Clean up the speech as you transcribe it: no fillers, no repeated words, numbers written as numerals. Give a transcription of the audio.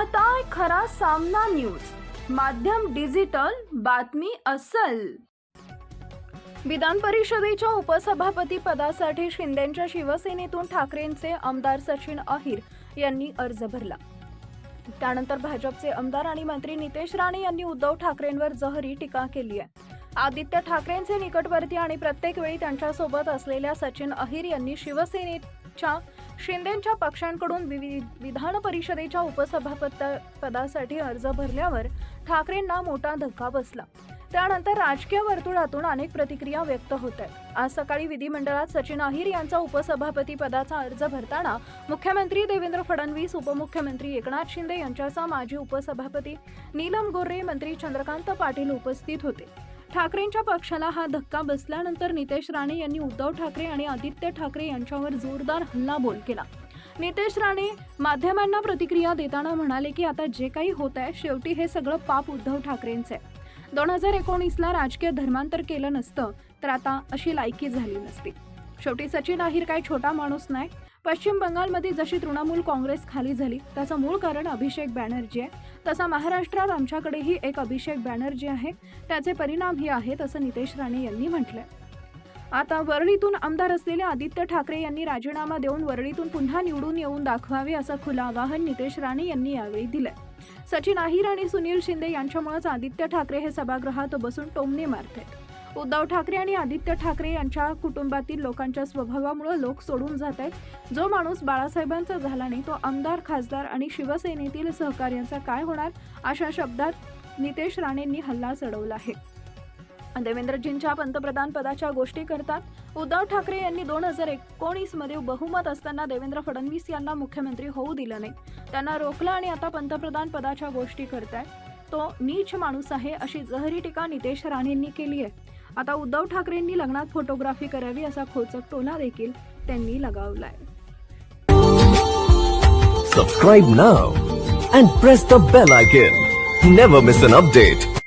पाहताय खरा सामना न्यूज, माध्यम डिजिटल, बातमी अस्सल। विधान परिषदेच्या उपसभापती पदासाठी शिंदेंच्या शिवसेनेतून ठाकरेंचे आमदार सचिन अहिर यांनी अर्ज भरला। त्यानंतर भाजपचे आमदार आणि मंत्री नितेश राणे यांनी उद्धव ठाकरेंवर जहरी टीका केली आहे। आदित्य ठाकरेंचे निकटवर्ती आणि प्रत्येक वेळी त्यांच्यासोबत असलेल्या सचिन अहिर यांनी शिवसेनेच्या शिंदेंच्या पक्षांकडून विधान परिषदेच्या उपसभापती पदासाठी अर्ज भरल्यावर ठाकरेंना मोठा धक्का बसला। त्यानंतर राजकीय वर्तुळातून अनेक प्रतिक्रिया व्यक्त होत आहेत। आज सकाळी विधिमंडळात सचिन अहिर यांचा उपसभापती पदाचा अर्ज भरताना मुख्यमंत्री देवेंद्र फडणवीस, उपमुख्यमंत्री एकनाथ शिंदे यांच्यासह माजी उपसभापती नीलम गोऱ्हे, मंत्री चंद्रकांत पाटील उपस्थित होते। ठाकरेंच्या पक्षाला हा धक्का बसल्यानंतर नितेश राणे यांनी उद्धव ठाकरे आणि आदित्य ठाकरे यांच्यावर जोरदार हल्लाबोल केला। नितेश राणे माध्यमांना प्रतिक्रिया देताना म्हणाले की आता जे काही होत आहे शेवटी हे सगळं पाप उद्धव ठाकरेंचं आहे। 2019ला राजकीय धर्मांतर केलं नसतं तर आता अशी लायकी झाली नसती। शेवटी सचिन अहिर काही छोटा माणूस नाही। पश्चिम बंगालमध्ये जशी तृणमूल काँग्रेस खाली झाली त्याचं मूळ कारण अभिषेक बॅनर्जी आहे, तसा महाराष्ट्रात आमच्याकडेही एक अभिषेक बॅनर्जी आहे, त्याचे परिणामही आहेत असं नितेश राणे यांनी म्हटलंय। आता वरळीतून आमदार असलेले आदित्य ठाकरे यांनी राजीनामा देऊन वरळीतून पुन्हा निवडून येऊन दाखवावे असं खुलं आवाहन नितेश राणे यांनी यावेळी दिलंय। सचिन अहिर आणि सुनील शिंदे यांच्यामुळेच आदित्य ठाकरे हे सभागृहात बसून टोमणे मारतात। उद्धव ठाकरे आणि आदित्य ठाकरे यांच्या कुटुंबातील लोकांच्या स्वभावामुळे लोक सोडून जात आहेत। जो माणूस बाळासाहेबांचा झाला नाही तो आमदार, खासदार आणि शिवसेनेतील सहकार्यांचा काय होणार, अशा शब्दात नितेश राणेंनी हल्ला चढवला आहे। देवेंद्रजींच्या पंतप्रधान पदाच्या गोष्टी करतात। उद्धव ठाकरे यांनी 2019 मध्ये बहुमत असताना देवेंद्र फडणवीस यांना मुख्यमंत्री होऊ दिलं नाही, त्यांना रोखलं आणि आता पंतप्रधान पदाच्या गोष्टी करतायत। तो नीच माणूस आहे अशी जहरी टीका नितेश राणेंनी केली आहे। आता उद्धव ठाकरेंनी लग्नात फोटोग्राफी करावी असा खोचक टोला देखील त्यांनी लगावलाय। Subscribe now and press the bell icon. Never miss an update.